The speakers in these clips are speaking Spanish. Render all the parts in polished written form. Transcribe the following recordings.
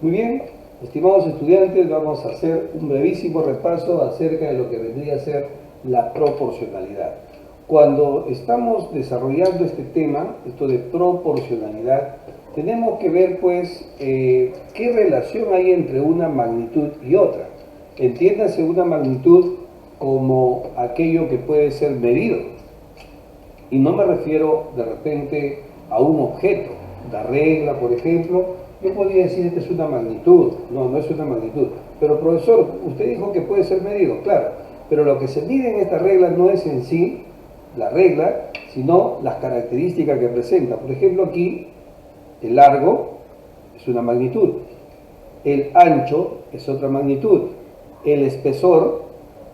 Muy bien, estimados estudiantes, vamos a hacer un brevísimo repaso acerca de lo que vendría a ser la proporcionalidad. Cuando estamos desarrollando este tema, esto de proporcionalidad, tenemos que ver pues qué relación hay entre una magnitud y otra. Entiéndase una magnitud como aquello que puede ser medido. Y no me refiero de repente a un objeto, la regla, por ejemplo. Yo podría decir esta es una magnitud. No, no es una magnitud. Pero profesor, usted dijo que puede ser medido, claro. Pero lo que se mide en esta regla no es en sí la regla, sino las características que presenta. Por ejemplo, aquí el largo es una magnitud, el ancho es otra magnitud, el espesor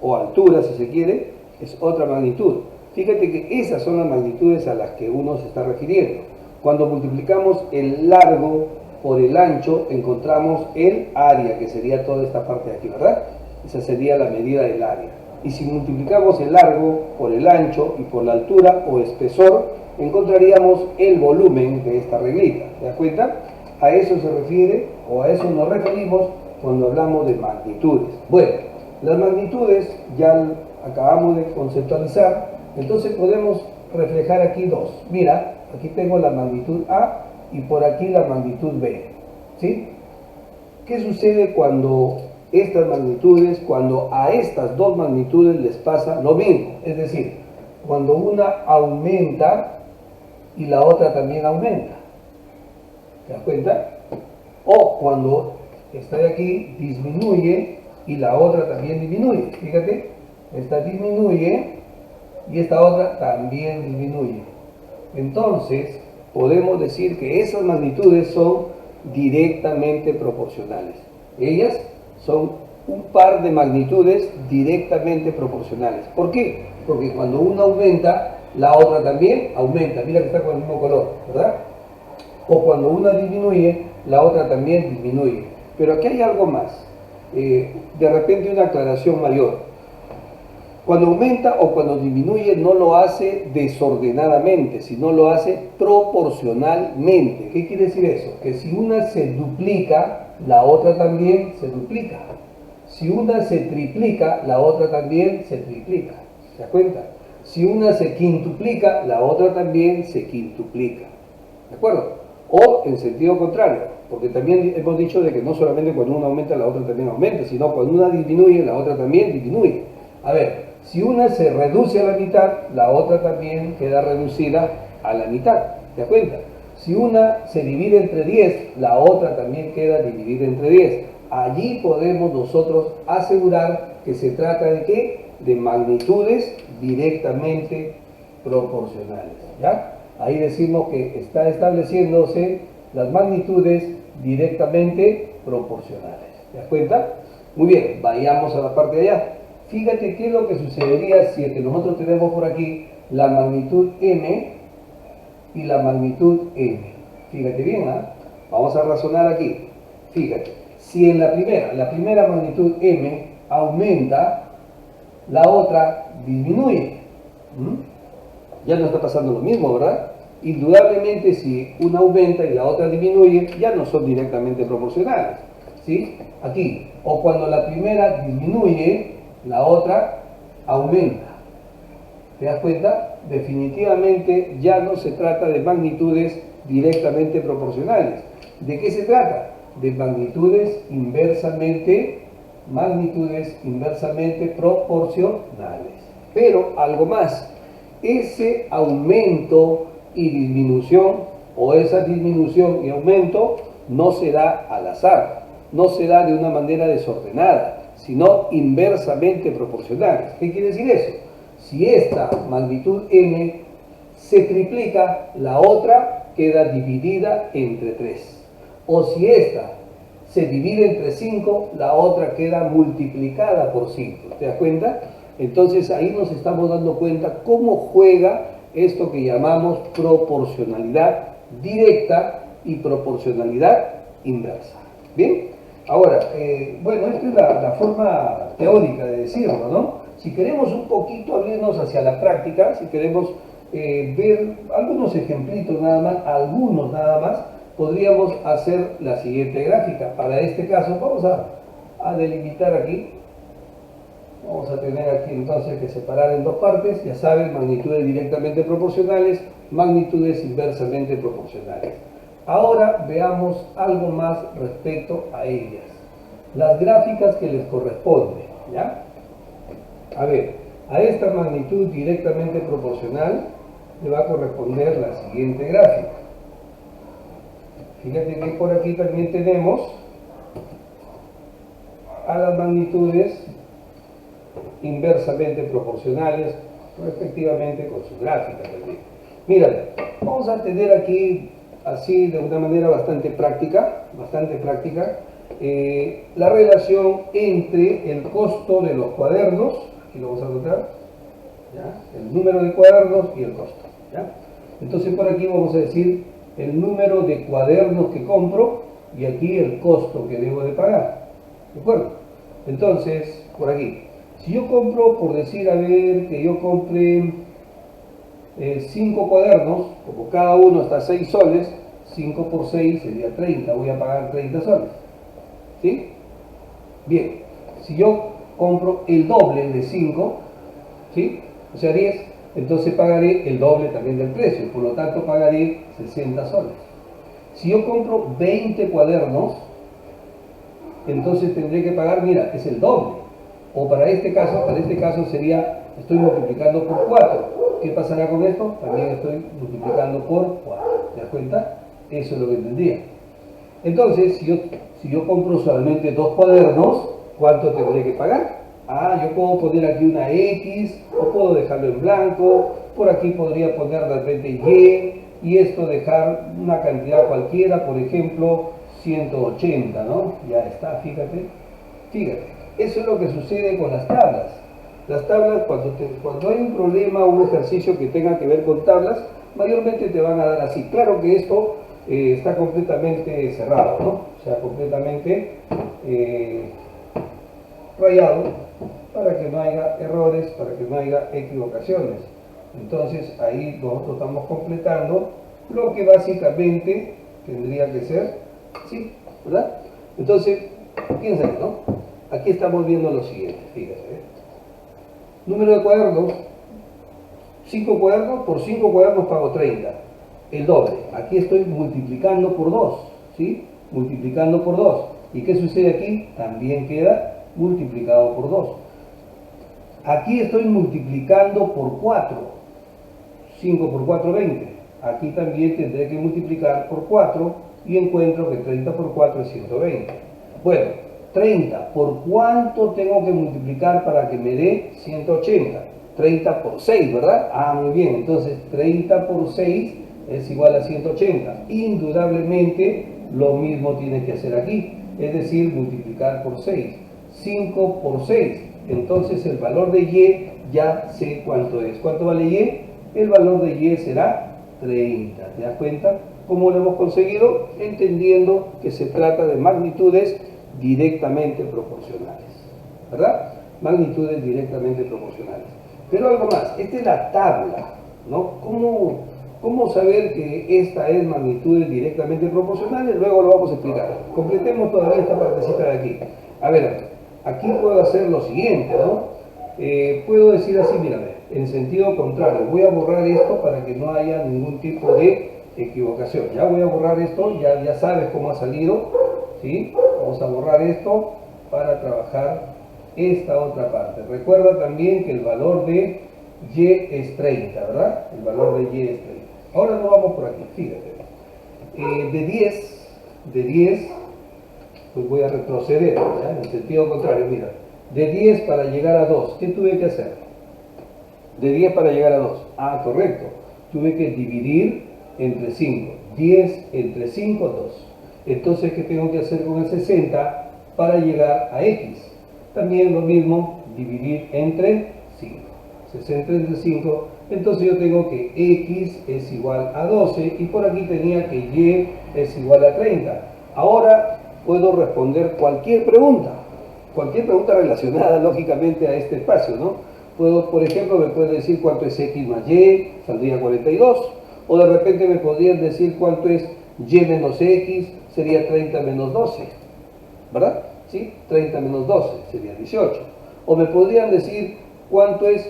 o altura, si se quiere, es otra magnitud. Fíjate que esas son las magnitudes a las que uno se está refiriendo. Cuando multiplicamos el largo por el ancho, encontramos el área, que sería toda esta parte de aquí, ¿verdad? Esa sería la medida del área. Y si multiplicamos el largo por el ancho y por la altura o espesor, encontraríamos el volumen de esta reglita. ¿Te das cuenta? A eso se refiere, o a eso nos referimos cuando hablamos de magnitudes. Bueno, las magnitudes ya acabamos de conceptualizar, entonces podemos reflejar aquí dos. Mira, aquí tengo la magnitud A y por aquí la magnitud B. ¿Sí? ¿Qué sucede cuando estas magnitudes, cuando a estas dos magnitudes les pasa lo mismo? Es decir, cuando una aumenta y la otra también aumenta. ¿Te das cuenta? O cuando esta de aquí disminuye y la otra también disminuye. Fíjate, esta disminuye y esta otra también disminuye. Entonces, podemos decir que esas magnitudes son directamente proporcionales. Ellas son un par de magnitudes directamente proporcionales. ¿Por qué? Porque cuando una aumenta, la otra también aumenta. Mira que está con el mismo color, ¿verdad? O cuando una disminuye, la otra también disminuye. Pero aquí hay algo más. De repente una aclaración mayor. Cuando aumenta o cuando disminuye no lo hace desordenadamente, sino lo hace proporcionalmente. ¿Qué quiere decir eso? Que si una se duplica, la otra también se duplica. Si una se triplica, la otra también se triplica. ¿Se da cuenta? Si una se quintuplica, la otra también se quintuplica. ¿De acuerdo? O en sentido contrario, porque también hemos dicho de que no solamente cuando una aumenta, la otra también aumenta, sino cuando una disminuye, la otra también disminuye. A ver, si una se reduce a la mitad, la otra también queda reducida a la mitad. ¿Te das cuenta? Si una se divide entre 10, la otra también queda dividida entre 10. Allí podemos nosotros asegurar que se trata de ¿qué? De magnitudes directamente proporcionales. ¿Ya? Ahí decimos que está estableciéndose las magnitudes directamente proporcionales. ¿Te das cuenta? Muy bien, vayamos a la parte de allá. Fíjate qué es lo que sucedería si es que nosotros tenemos por aquí la magnitud m y la magnitud n. Fíjate bien, ¿eh? Vamos a razonar aquí. Fíjate, si en la primera magnitud m aumenta, la otra disminuye. Ya no está pasando lo mismo, ¿verdad? Indudablemente si una aumenta y la otra disminuye, ya no son directamente proporcionales. ¿Sí? Aquí, o cuando la primera disminuye, la otra aumenta. ¿Te das cuenta? Definitivamente ya no se trata de magnitudes directamente proporcionales. ¿De qué se trata? De magnitudes inversamente proporcionales. Pero algo más, ese aumento y disminución, o esa disminución y aumento, no se da al azar, no se da de una manera desordenada, sino inversamente proporcionales. ¿Qué quiere decir eso? Si esta magnitud n se triplica, la otra queda dividida entre 3. O si esta se divide entre 5, la otra queda multiplicada por 5. ¿Te das cuenta? Entonces ahí nos estamos dando cuenta cómo juega esto que llamamos proporcionalidad directa y proporcionalidad inversa. ¿Bien? Ahora, bueno, esta es la forma teórica de decirlo, ¿no? Si queremos un poquito abrirnos hacia la práctica, si queremos ver algunos ejemplitos nada más, podríamos hacer la siguiente gráfica. Para este caso vamos a delimitar aquí. Vamos a tener aquí entonces que separar en dos partes, ya saben, magnitudes directamente proporcionales, magnitudes inversamente proporcionales. Ahora veamos algo más respecto a ellas. Las gráficas que les corresponden, ¿ya? A ver, a esta magnitud directamente proporcional le va a corresponder la siguiente gráfica. Fíjate que por aquí también tenemos a las magnitudes inversamente proporcionales, respectivamente con su gráfica también. Mira, vamos a tener aquí, así de una manera bastante práctica, la relación entre el costo de los cuadernos, aquí lo vamos a anotar, ¿ya? El número de cuadernos y el costo, ¿ya? Entonces por aquí vamos a decir el número de cuadernos que compro y aquí el costo que debo de pagar, ¿de acuerdo? Entonces, por aquí, si yo compro, por decir, a ver, que yo compre 5 cuadernos, como cada uno está 6 soles, 5 por 6 sería 30, voy a pagar 30 soles, ¿sí? Bien, si yo compro el doble de 5, ¿sí? O sea 10, entonces pagaré el doble también del precio, por lo tanto pagaré 60 soles. Si yo compro 20 cuadernos, entonces tendré que pagar, mira, es el doble. O para este caso sería, estoy multiplicando por 4. ¿Qué pasará con esto? También estoy multiplicando por 4. ¿Te das cuenta? Eso es lo que tendría. Entonces, si yo compro solamente 2 cuadernos, ¿cuánto tendré que pagar? Yo puedo poner aquí una X, o puedo dejarlo en blanco, por aquí podría poner de repente Y esto dejar una cantidad cualquiera, por ejemplo, 180, ¿no? Ya está, fíjate. Eso es lo que sucede con las tablas. Las tablas, cuando hay un problema o un ejercicio que tenga que ver con tablas, mayormente te van a dar así. Claro que esto está completamente cerrado, ¿no? O sea, completamente rayado para que no haya errores, para que no haya equivocaciones. Entonces ahí nosotros estamos completando lo que básicamente tendría que ser, ¿sí? ¿Verdad? Entonces, piensen, ¿no? Aquí estamos viendo lo siguiente, fíjense. Número de cuadernos, 5 cuadernos, por 5 cuadernos pago 30, el doble. Aquí estoy multiplicando por 2, ¿sí? Multiplicando por 2. ¿Y qué sucede aquí? También queda multiplicado por 2. Aquí estoy multiplicando por 4, 5 por 4, 20. Aquí también tendré que multiplicar por 4 y encuentro que 30 por 4 es 120. Bueno, 30, ¿por cuánto tengo que multiplicar para que me dé 180? 30 por 6, ¿verdad? Muy bien, entonces 30 por 6 es igual a 180. Indudablemente lo mismo tienes que hacer aquí, es decir, multiplicar por 6. 5 por 6, entonces el valor de Y ya sé cuánto es. ¿Cuánto vale Y? El valor de Y será 30. ¿Te das cuenta cómo lo hemos conseguido? Entendiendo que se trata de magnitudes directamente proporcionales, ¿verdad? Magnitudes directamente proporcionales. Pero algo más, esta es la tabla, ¿no? ¿Cómo saber que esta es magnitudes directamente proporcionales? Luego lo vamos a explicar. Completemos todavía esta partecita de aquí. A ver, aquí puedo hacer lo siguiente, ¿no? Puedo decir así, mírame, en sentido contrario, voy a borrar esto para que no haya ningún tipo de equivocación. Ya voy a borrar esto, ya sabes cómo ha salido, ¿sí? Vamos a borrar esto para trabajar esta otra parte. Recuerda también que el valor de Y es 30, ¿verdad? El valor de Y es 30. Ahora nos vamos por aquí, fíjate. De 10, pues voy a retroceder, ¿ya? En el sentido contrario, mira. De 10 para llegar a 2, ¿qué tuve que hacer? De 10 para llegar a 2. Correcto. Tuve que dividir entre 5. 10 entre 5, 2. Entonces, ¿qué tengo que hacer con el 60 para llegar a X? También lo mismo, dividir entre 5. 60 entre 5, entonces yo tengo que X es igual a 12 y por aquí tenía que Y es igual a 30. Ahora puedo responder cualquier pregunta relacionada lógicamente a este espacio, ¿no? Por ejemplo, me pueden decir cuánto es X más Y, saldría 42, o de repente me podrían decir cuánto es Y menos X sería 30 menos 12, ¿verdad? ¿Sí? 30 menos 12 sería 18. O me podrían decir cuánto es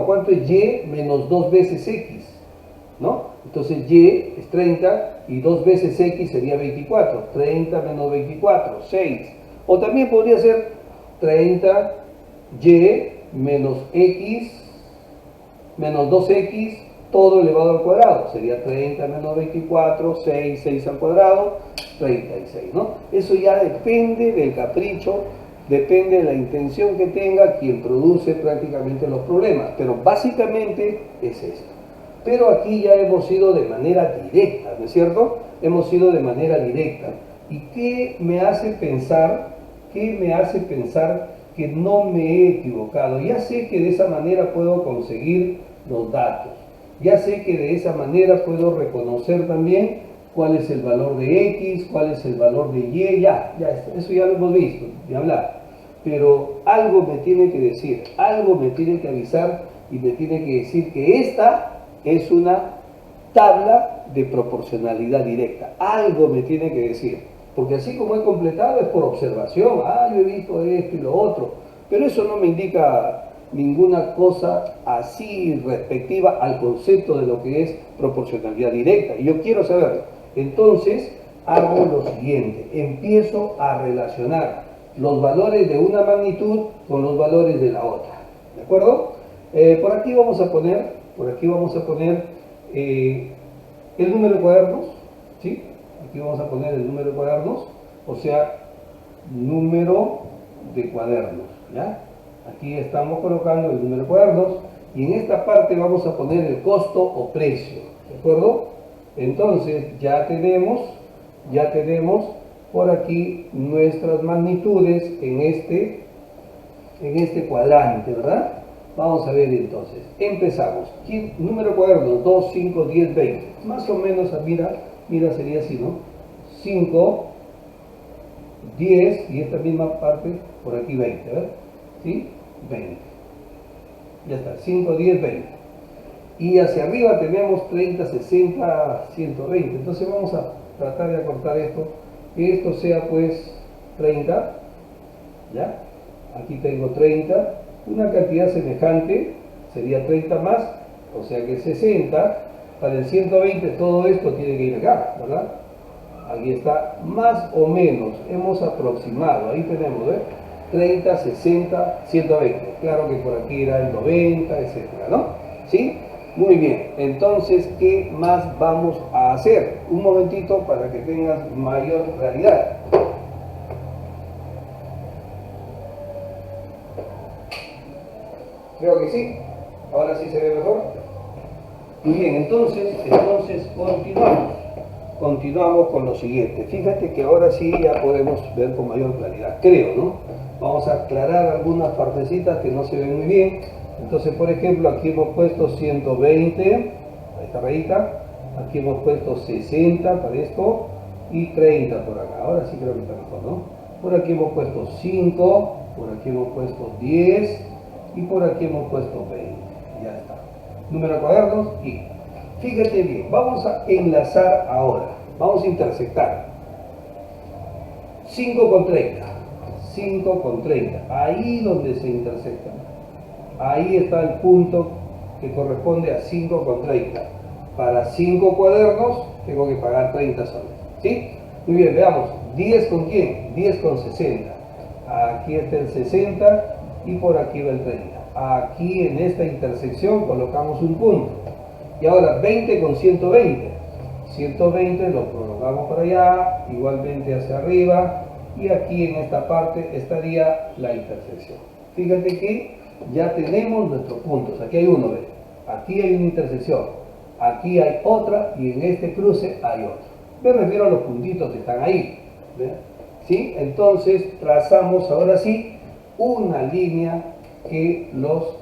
cuánto es Y menos 2 veces X, ¿no? Entonces Y es 30 y 2 veces X sería 24. 30 menos 24, 6. O también podría ser 30Y menos X menos 2X todo elevado al cuadrado. Sería 30 menos 24, 6 al cuadrado, 36, ¿no? Eso ya depende del capricho, depende de la intención que tenga quien produce prácticamente los problemas. Pero básicamente es esto. Pero aquí ya hemos ido de manera directa, ¿no es cierto? Hemos ido de manera directa. ¿Y qué me hace pensar? ¿Qué me hace pensar que no me he equivocado? Ya sé que de esa manera puedo conseguir los datos. Ya sé que de esa manera puedo reconocer también cuál es el valor de X, cuál es el valor de Y, eso ya lo hemos visto, de hablar. Pero algo me tiene que decir, algo me tiene que avisar y me tiene que decir que esta es una tabla de proporcionalidad directa. Algo me tiene que decir. Porque así como he completado es por observación. Yo he visto esto y lo otro. Pero eso no me indica ninguna cosa así respectiva al concepto de lo que es proporcionalidad directa. Y yo quiero saberlo. Entonces hago lo siguiente. Empiezo a relacionar los valores de una magnitud con los valores de la otra. ¿De acuerdo? Por aquí vamos a poner el número de cuadernos, ¿sí? Aquí vamos a poner el número de cuadernos, o sea, número de cuadernos, ¿ya? Aquí estamos colocando el número de cuadernos y en esta parte vamos a poner el costo o precio, ¿de acuerdo? Entonces ya tenemos por aquí nuestras magnitudes en este cuadrante, ¿verdad? Vamos a ver entonces, empezamos. Número de cuadernos, 2, 5, 10, 20. Más o menos, mira, sería así, ¿no? 5, 10 y esta misma parte por aquí 20, ¿verdad? ¿Sí? 20. Ya está, 5, 10, 20. Y hacia arriba tenemos 30, 60, 120. Entonces vamos a tratar de acortar esto, que esto sea pues 30, ¿ya? Aquí tengo 30. Una cantidad semejante sería 30 más, o sea que 60, para el 120 todo esto tiene que ir acá, ¿verdad? Aquí está, más o menos, hemos aproximado, ahí tenemos, 30, 60, 120, claro que por aquí era el 90, etcétera, ¿no? ¿Sí? Muy bien, entonces, ¿qué más vamos a hacer? Un momentito para que tengas mayor realidad. Creo que sí. Ahora sí se ve mejor. Muy bien, entonces continuamos con lo siguiente. Fíjate que ahora sí ya podemos ver con mayor claridad, creo, ¿no? Vamos a aclarar algunas partecitas que no se ven muy bien. Entonces, por ejemplo, aquí hemos puesto 120, esta rayita. Aquí hemos puesto 60 para esto y 30 por acá. Ahora sí creo que está mejor, ¿no? Por aquí hemos puesto 5, por aquí hemos puesto 10 y por aquí hemos puesto 20. Ya está. Número de cuadernos y fíjate bien, vamos a enlazar ahora, vamos a intersectar 5 con 30, 5 con 30, ahí donde se intersectan, ahí está el punto que corresponde a 5 con 30. Para 5 cuadernos tengo que pagar 30 soles, ¿sí? Muy bien, veamos, 10 con quién, 10 con 60, aquí está el 60 y por aquí va el 30. Aquí en esta intersección colocamos un punto. Y ahora 20 con 120. 120 lo colocamos para allá, igualmente hacia arriba, y aquí en esta parte estaría la intersección. Fíjate que ya tenemos nuestros puntos. Aquí hay uno, ¿ves? Aquí hay una intersección, aquí hay otra, y en este cruce hay otro. Me refiero a los puntitos que están ahí, ¿ves? ¿Sí? Entonces trazamos ahora sí una línea que los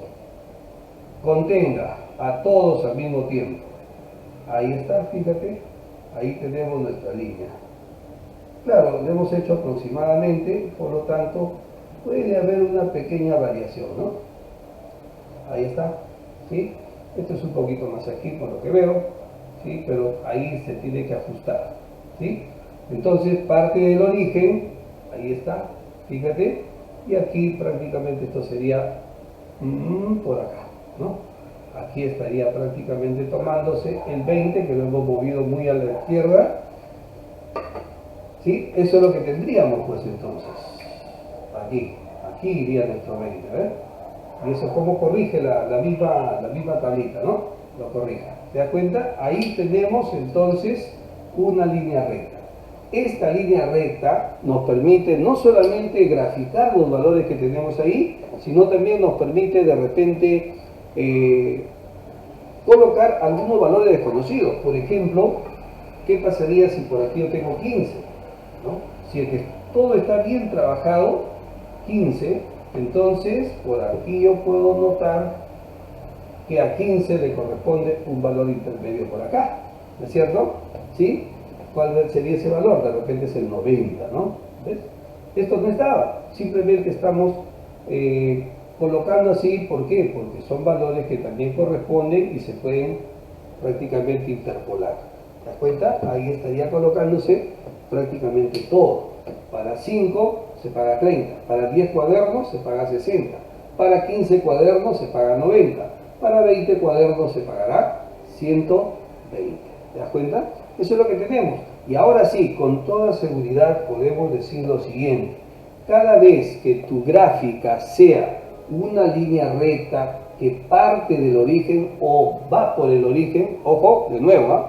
contenga a todos al mismo tiempo. Ahí está, fíjate, ahí tenemos nuestra línea. Claro, lo hemos hecho aproximadamente, por lo tanto, puede haber una pequeña variación, ¿no? Ahí está, ¿sí? Esto es un poquito más aquí, por lo que veo. ¿sí? Pero ahí se tiene que ajustar, ¿sí? Entonces parte del origen, ahí está, fíjate, y aquí prácticamente esto sería por acá, ¿no? Aquí estaría prácticamente tomándose el 20, que lo hemos movido muy a la izquierda, ¿sí? Eso es lo que tendríamos, pues entonces, aquí iría nuestro 20, ¿ves? Y eso como corrige la misma tablita, ¿no? Lo corrige. ¿Te das cuenta? Ahí tenemos entonces una línea recta. Esta línea recta nos permite no solamente graficar los valores que tenemos ahí, sino también nos permite de repente colocar algunos valores desconocidos. Por ejemplo, ¿qué pasaría si por aquí yo tengo 15? ¿No? Si es que todo está bien trabajado, 15, entonces por aquí yo puedo notar que a 15 le corresponde un valor intermedio por acá, ¿no es cierto? ¿Sí? ¿Cuál sería ese valor? De repente es el 90, ¿no? ¿Ves? Esto no estaba, simplemente estamos colocando así, ¿por qué? Porque son valores que también corresponden y se pueden prácticamente interpolar. ¿Te das cuenta? Ahí estaría colocándose prácticamente todo. Para 5 se paga 30, para 10 cuadernos se paga 60, para 15 cuadernos se paga 90, para 20 cuadernos se pagará 120. ¿Te das cuenta? Eso es lo que tenemos. Y ahora sí, con toda seguridad podemos decir lo siguiente. Cada vez que tu gráfica sea una línea recta que parte del origen o va por el origen, ojo, de nuevo, ¿eh?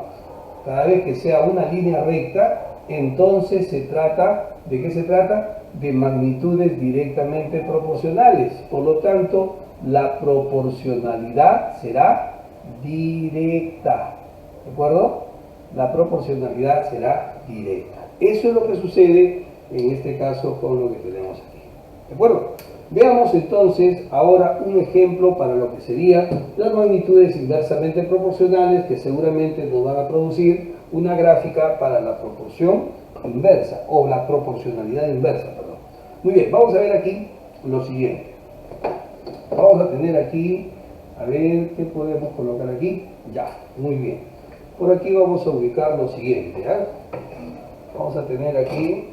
Cada vez que sea una línea recta, entonces se trata, ¿de qué se trata? De magnitudes directamente proporcionales. Por lo tanto, la proporcionalidad será directa. ¿De acuerdo? La proporcionalidad será directa. Eso es lo que sucede en este caso con lo que tenemos aquí. ¿De acuerdo? Veamos entonces ahora un ejemplo para lo que serían las magnitudes inversamente proporcionales que seguramente nos van a producir una gráfica para la proporción inversa o la proporcionalidad inversa, perdón. Muy bien, vamos a ver aquí lo siguiente. Vamos a tener aquí, a ver qué podemos colocar aquí. Ya, muy bien. Por aquí vamos a ubicar lo siguiente, ¿eh? Vamos a tener aquí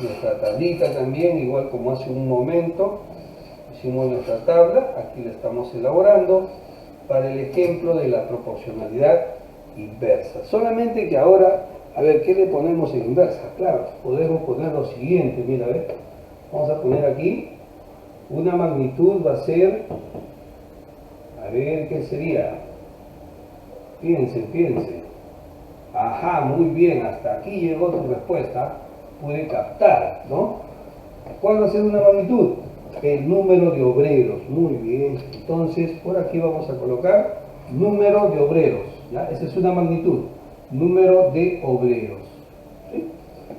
nuestra tablita también, igual como hace un momento hicimos nuestra tabla, aquí la estamos elaborando para el ejemplo de la proporcionalidad inversa. Solamente que ahora, a ver, ¿qué le ponemos en inversa? Claro, podemos poner lo siguiente, mira, a ver, vamos a poner aquí, una magnitud va a ser, a ver, ¿qué sería? Piensen. Ajá, muy bien, hasta aquí llegó tu respuesta, pude captar, ¿no? ¿Cuál va a ser una magnitud? El número de obreros, muy bien. Entonces, por aquí vamos a colocar número de obreros, ¿ya? Esa es una magnitud, número de obreros, ¿sí?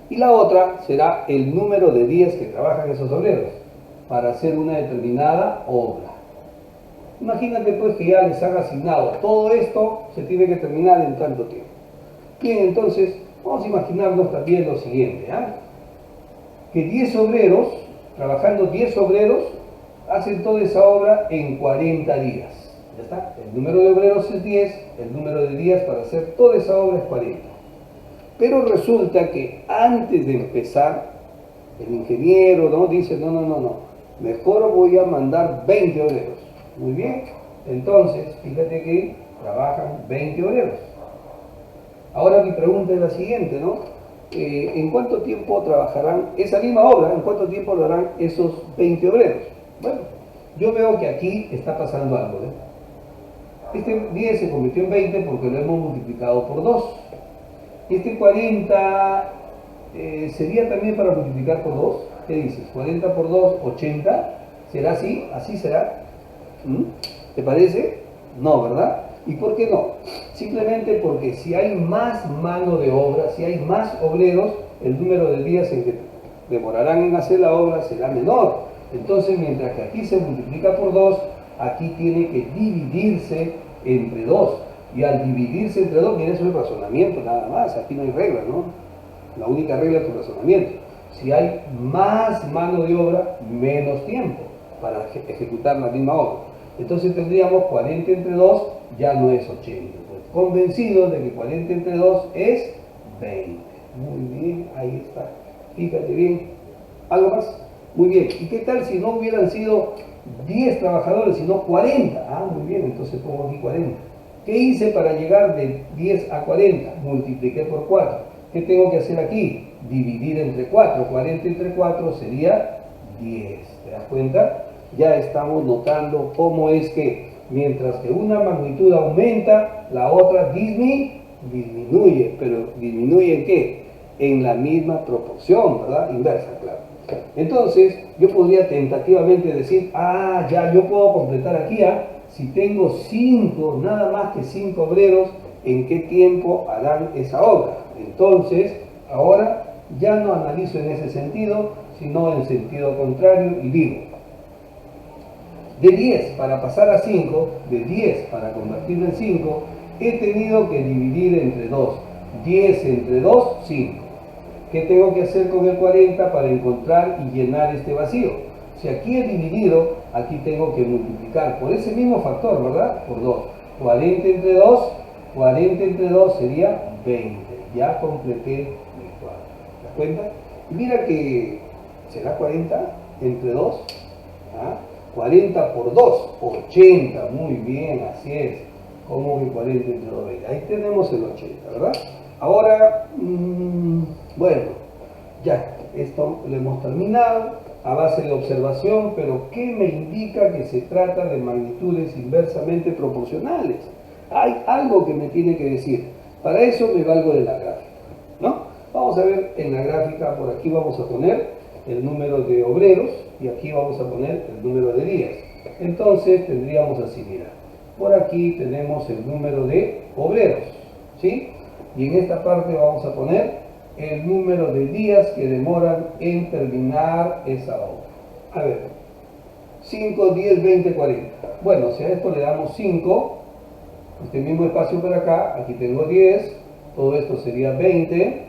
Y la otra será el número de días que trabajan esos obreros para hacer una determinada obra. Imagínate pues que ya les han asignado todo esto, se tiene que terminar en tanto tiempo. Bien, entonces vamos a imaginarnos también lo siguiente, ¿eh? Que 10 obreros, trabajando 10 obreros, hacen toda esa obra en 40 días. ¿Ya está? El número de obreros es 10, el número de días para hacer toda esa obra es 40. Pero resulta que antes de empezar, el ingeniero, ¿no? Dice, no, mejor voy a mandar 20 obreros. Muy bien, entonces, fíjate que trabajan 20 obreros. Ahora mi pregunta es la siguiente, ¿no? ¿En cuánto tiempo trabajarán esa misma obra? ¿En cuánto tiempo lo harán esos 20 obreros? Bueno, yo veo que aquí está pasando algo, ¿eh? Este 10 se convirtió en 20 porque lo hemos multiplicado por 2. Este 40 sería también para multiplicar por 2. ¿Qué dices? 40 por 2, 80. ¿Será así? ¿Así será? ¿Te parece? No, ¿verdad? ¿Y por qué no? Simplemente porque si hay más mano de obra, si hay más obreros, el número de días en que demorarán en hacer la obra será menor. Entonces, mientras que aquí se multiplica por 2, aquí tiene que dividirse entre 2. Y al dividirse entre 2, mira, eso es razonamiento nada más, aquí no hay regla, ¿no? La única regla es tu razonamiento. Si hay más mano de obra, menos tiempo para ejecutar la misma obra. Entonces tendríamos 40 entre 2, ya no es 80. Pues, convencido de que 40 entre 2 es 20. Muy bien, ahí está. Fíjate bien. ¿Algo más? Muy bien. ¿Y qué tal si no hubieran sido 10 trabajadores, sino 40? Ah, muy bien, entonces pongo aquí 40. ¿Qué hice para llegar de 10 a 40? Multipliqué por 4. ¿Qué tengo que hacer aquí? Dividir entre 4. 40 entre 4 sería 10. ¿Te das cuenta? Ya estamos notando cómo es que mientras que una magnitud aumenta, la otra disminuye. ¿Pero disminuye en qué? En la misma proporción, ¿verdad? Inversa, claro. Entonces, yo podría tentativamente decir, ah, ya, yo puedo completar aquí, si tengo 5, nada más que 5 obreros, ¿en qué tiempo harán esa obra? Entonces, ahora ya no analizo en ese sentido, sino en sentido contrario y digo, de 10 para pasar a 5, de 10 para convertirlo en 5, he tenido que dividir entre 2. 10 entre 2, 5. ¿Qué tengo que hacer con el 40 para encontrar y llenar este vacío? Si aquí he dividido, aquí tengo que multiplicar por ese mismo factor, ¿verdad? Por 2. 40 entre 2, 40 entre 2 sería 20. Ya completé mi cuadro. ¿Te das cuenta? Y mira que será 40 entre 2. ¿Ah? 40 por 2, 80. Muy bien, así es. Como que 40 entre 2, 20. Ahí tenemos el 80, ¿verdad? Ahora, bueno, ya, esto lo hemos terminado a base de observación, pero ¿qué me indica que se trata de magnitudes inversamente proporcionales? Hay algo que me tiene que decir. Para eso me valgo de la gráfica, ¿no? Vamos a ver en la gráfica, por aquí vamos a poner el número de obreros y aquí vamos a poner el número de días. Entonces tendríamos así, mira, por aquí tenemos el número de obreros, ¿sí? Y en esta parte vamos a poner el número de días que demoran en terminar esa obra. A ver, 5, 10, 20, 40. Bueno, si a esto le damos 5, este mismo espacio por acá, aquí tengo 10, todo esto sería 20,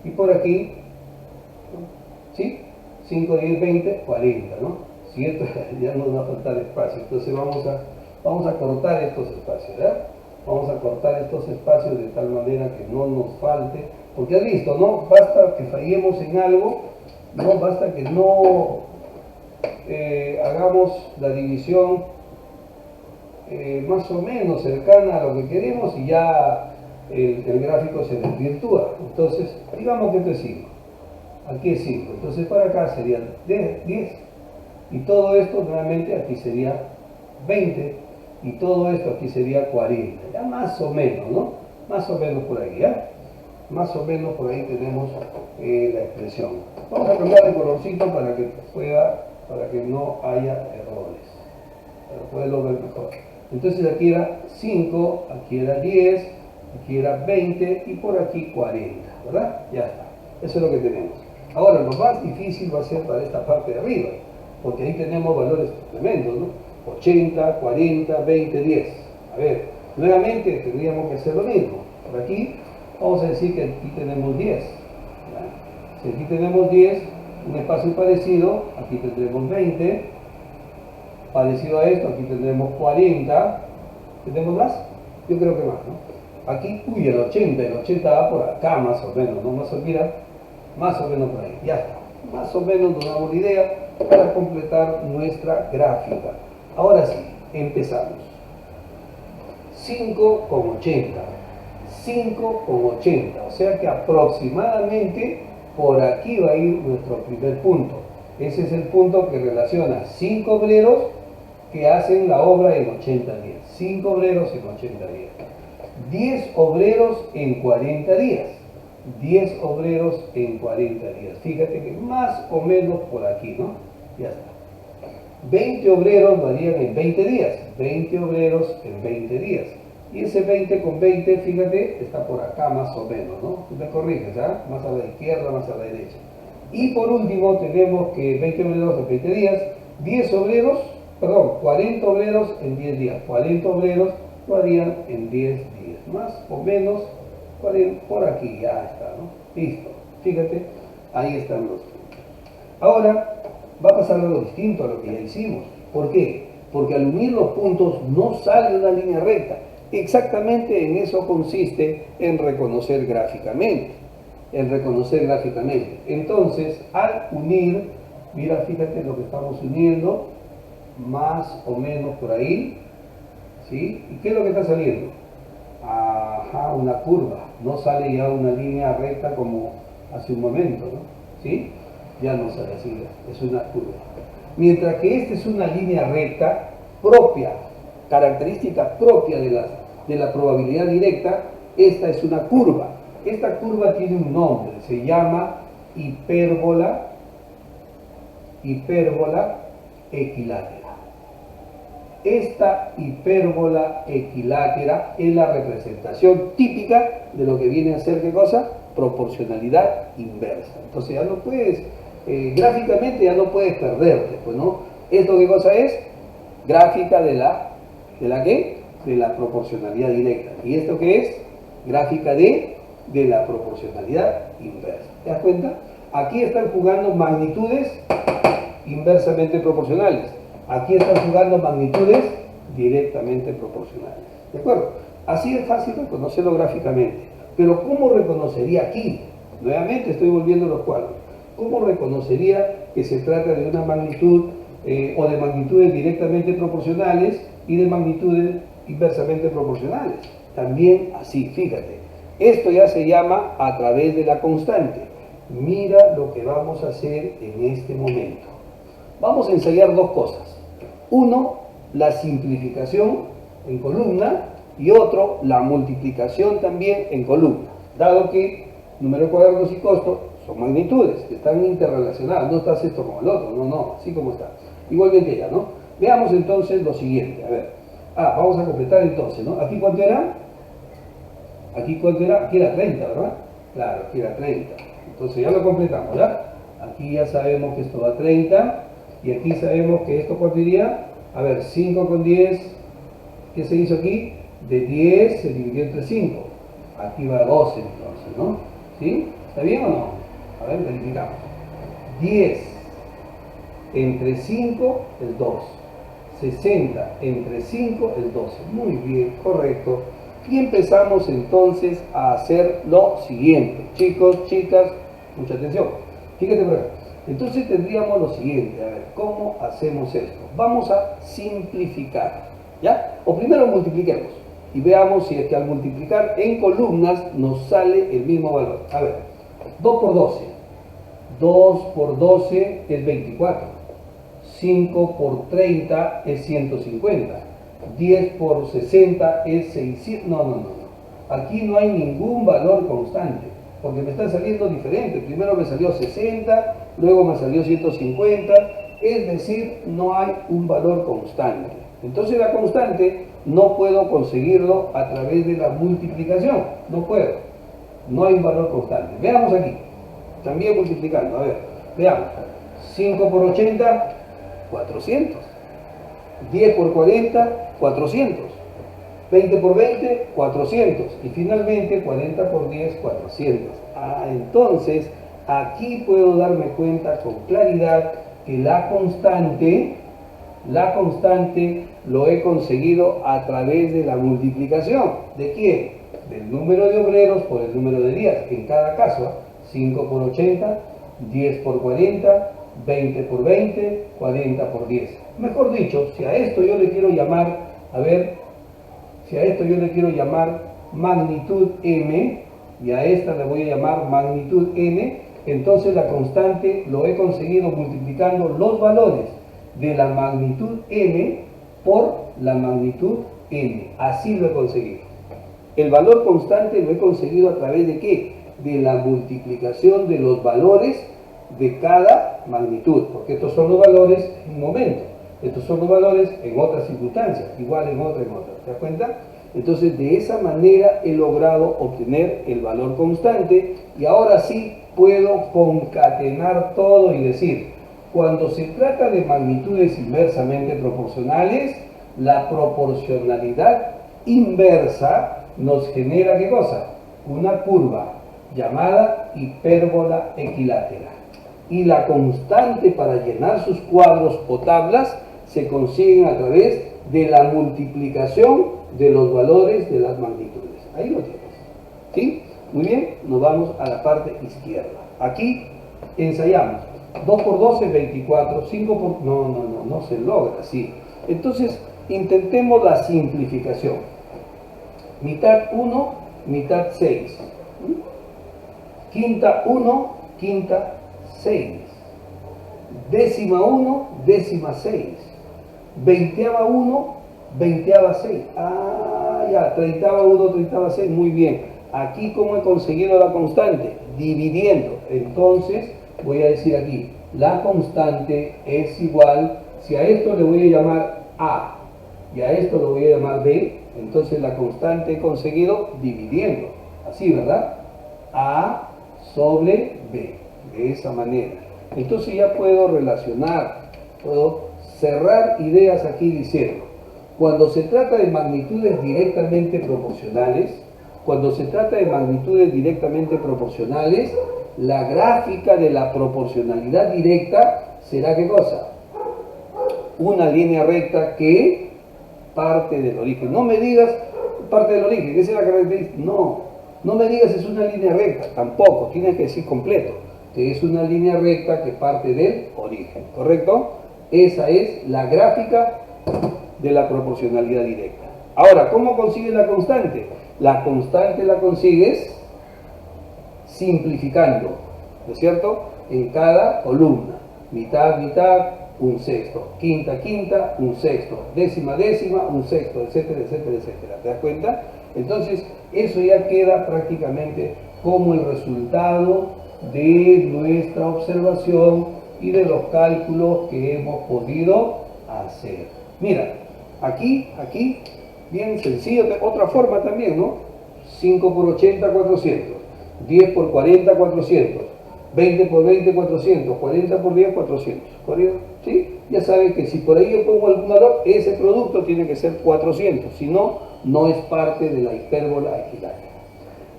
y por aquí, ¿sí? 5, 10, 20, 40, ¿no? Si esto ya nos va a faltar espacio, entonces vamos a cortar estos espacios, ¿verdad? Vamos a cortar estos espacios de tal manera que no nos falte, porque has visto, ¿no? Basta que fallemos en algo, no basta que no hagamos la división más o menos cercana a lo que queremos y ya el gráfico se desvirtúa. Entonces, digamos que esto es 5, aquí es 5, entonces para acá sería 10, y todo esto nuevamente aquí sería 20, y todo esto aquí sería 40, ya más o menos, ¿no? Más o menos por ahí, ¿ya? Más o menos por ahí tenemos la expresión. Vamos a cambiar de colorcito para que no haya errores, para poderlo ver mejor. Entonces aquí era 5, aquí era 10, aquí era 20 y por aquí 40, ¿verdad? Ya está, eso es lo que tenemos. Ahora lo más difícil va a ser para esta parte de arriba, porque ahí tenemos valores tremendos, ¿no? 80, 40, 20, 10. A ver, nuevamente tendríamos que hacer lo mismo. Por aquí vamos a decir que aquí tenemos 10. ¿Ya? Si aquí tenemos 10, un espacio parecido, aquí tendremos 20. Parecido a esto, aquí tendremos 40. ¿Tenemos más? Yo creo que más, ¿no? Aquí, uy, el 80 va por acá más o menos, ¿no? Más o menos por ahí. Ya está. Más o menos nos damos la idea para completar nuestra gráfica. Ahora sí, empezamos. 5 con 80. 5 con 80. O sea que aproximadamente por aquí va a ir nuestro primer punto. Ese es el punto que relaciona 5 obreros que hacen la obra en 80 días. 5 obreros en 80 días. 10 obreros en 40 días. 10 obreros en 40 días. Fíjate que más o menos por aquí, ¿no? Ya está. 20 obreros lo harían en 20 días. 20 obreros en 20 días. Y ese 20 con 20, fíjate, está por acá más o menos, ¿no? Tú me corriges, ¿ah? Más a la izquierda, más a la derecha. Y por último tenemos que 20 obreros en 20 días, 40 obreros en 10 días. 40 obreros lo harían en 10 días. Más o menos por aquí, ya está, ¿no? Listo. Fíjate, ahí están los puntos. Ahora va a pasar algo distinto a lo que ya hicimos. ¿Por qué? porque al unir los puntos no sale una línea recta. Exactamente en eso consiste en reconocer gráficamente. Entonces, al unir, mira, fíjate lo que estamos uniendo, más o menos por ahí, ¿sí? ¿Y qué es lo que está saliendo? Ajá, una curva, no sale ya una línea recta como hace un momento, ¿no? ¿Sí? Ya no sale así, es una curva. Mientras que esta es una línea recta propia, característica propia de la probabilidad directa, esta es una curva. Esta curva tiene un nombre, se llama hipérbola equilátera. Esta hipérbola equilátera es la representación típica de lo que viene a ser, ¿qué cosa? Proporcionalidad inversa. Entonces ya no puedes, gráficamente ya no puedes perderte, pues, ¿no? ¿Esto qué cosa es? Gráfica ¿de la qué? De la proporcionalidad directa. ¿Y esto qué es? Gráfica de la proporcionalidad inversa. ¿Te das cuenta? Aquí están jugando magnitudes inversamente proporcionales. Aquí están jugando magnitudes directamente proporcionales. ¿De acuerdo? Así es fácil reconocerlo gráficamente. Pero ¿cómo reconocería aquí? Nuevamente estoy volviendo los cuadros. ¿Cómo reconocería que se trata de una magnitud o de magnitudes directamente proporcionales y de magnitudes inversamente proporcionales? También así, fíjate. Esto ya se llama a través de la constante. Mira lo que vamos a hacer en este momento. Vamos a ensayar dos cosas. Uno, la simplificación en columna y otro, la multiplicación también en columna. Dado que número de cuadrados y costo son magnitudes, están interrelacionadas, no estás esto con el otro, no, así como está. Igualmente ya, ¿no? Veamos entonces lo siguiente, a ver. Vamos a completar entonces, ¿no? ¿Aquí cuánto era? Aquí era 30, ¿verdad? Claro, aquí era 30. Entonces ya lo completamos, ¿verdad? Aquí ya sabemos que esto va a 30. Y aquí sabemos que esto, ¿cuánto iría? A ver, 5 con 10, ¿qué se hizo aquí? De 10 se dividió entre 5. Aquí va 12 entonces, ¿no? ¿Sí? ¿Está bien o no? A ver, verificamos. 10 entre 5 es 2. 60 entre 5 es 12. Muy bien, correcto. Y empezamos entonces a hacer lo siguiente. Chicos, chicas, mucha atención. Fíjate por acá. Entonces tendríamos lo siguiente, a ver, ¿cómo hacemos esto? Vamos a simplificar, ¿ya? O primero multipliquemos y veamos si es que al multiplicar en columnas nos sale el mismo valor. A ver, 2 por 12. 2 por 12 es 24. 5 por 30 es 150. 10 por 60 es 600. No. Aquí no hay ningún valor constante, porque me está saliendo diferente. Primero me salió 60, luego me salió 150, es decir, no hay un valor constante. Entonces la constante no puedo conseguirlo a través de la multiplicación, no puedo, no hay un valor constante. Veamos aquí, también multiplicando, a ver, veamos, 5 por 80, 400, 10 por 40, 400, 20 por 20, 400 y finalmente 40 por 10, 400. Entonces aquí puedo darme cuenta con claridad que la constante lo he conseguido a través de la multiplicación. ¿De quién? Del número de obreros por el número de días. En cada caso, 5 por 80, 10 por 40, 20 por 20, 40 por 10. Mejor dicho, si a esto yo le quiero llamar, magnitud m, y a esta le voy a llamar magnitud n, entonces la constante lo he conseguido multiplicando los valores de la magnitud m por la magnitud n. Así lo he conseguido. El valor constante lo he conseguido a través de ¿qué? De la multiplicación de los valores de cada magnitud, porque estos son los valores en un momento, estos son los valores en otras circunstancias, igual en otra, ¿te das cuenta? Entonces de esa manera he logrado obtener el valor constante y ahora sí puedo concatenar todo y decir, cuando se trata de magnitudes inversamente proporcionales, la proporcionalidad inversa nos genera ¿qué cosa? Una curva llamada hipérbola equilátera. Y la constante para llenar sus cuadros o tablas se consiguen a través de la multiplicación de los valores de las magnitudes. Ahí lo tienes. ¿Sí? Muy bien, nos vamos a la parte izquierda. Aquí ensayamos. 2 por 12 es 24, 5 por... No se logra así. Entonces, intentemos la simplificación. Mitad 1, mitad 6. Quinta 1, quinta 6. Décima 1, décima 6. Veinteava 1, veinteava 6. Ah, ya, treintava 1, treintava 6. Muy bien. Aquí, ¿cómo he conseguido la constante? Dividiendo. Entonces, voy a decir aquí, la constante es igual, si a esto le voy a llamar A y a esto lo voy a llamar B, entonces la constante he conseguido dividiendo. Así, ¿verdad? A sobre B. De esa manera. Entonces ya puedo relacionar, puedo cerrar ideas aquí diciendo, cuando se trata de magnitudes directamente proporcionales, la gráfica de la proporcionalidad directa será ¿qué cosa? Una línea recta que parte del origen. No me digas parte del origen, ¿qué es la característica? No me digas es una línea recta, tampoco, tienes que decir completo, que es una línea recta que parte del origen, ¿correcto? Esa es la gráfica de la proporcionalidad directa. Ahora, ¿cómo consigues la constante? La constante la consigues simplificando, ¿no es cierto? En cada columna, mitad, mitad, un sexto, quinta, quinta, un sexto, décima, décima, un sexto, etcétera, etcétera, etcétera. ¿Te das cuenta? Entonces, eso ya queda prácticamente como el resultado de nuestra observación y de los cálculos que hemos podido hacer. Mira, aquí, bien sencillo, otra forma también, ¿no? 5 por 80, 400. 10 por 40, 400. 20 por 20, 400. 40 por 10, 400. ¿Sí? Ya saben que si por ahí yo pongo algún valor, ese producto tiene que ser 400. Si no, no es parte de la hipérbola equilátera.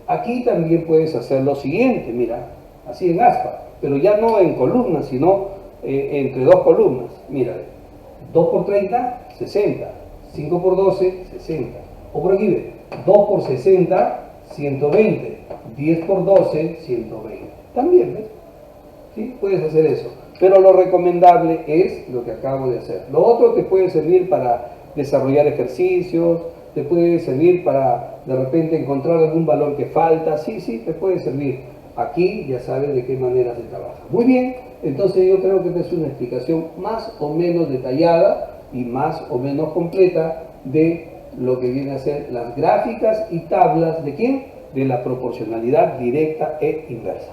Aquí también puedes hacer lo siguiente, mira, así en aspa, pero ya no en columnas, sino entre dos columnas. Mira, 2 por 30, 60. 5 por 12, 60. O por aquí ve, 2 por 60, 120. 10 por 12, 120. También, ¿ves? ¿Sí? Puedes hacer eso. Pero lo recomendable es lo que acabo de hacer. Lo otro te puede servir para desarrollar ejercicios, te puede servir para de repente encontrar algún valor que falta. Sí, te puede servir. Aquí ya sabes de qué manera se trabaja. Muy bien, entonces yo creo que esta es una explicación más o menos detallada y más o menos completa de lo que viene a ser las gráficas y tablas de ¿quién? De la proporcionalidad directa e inversa.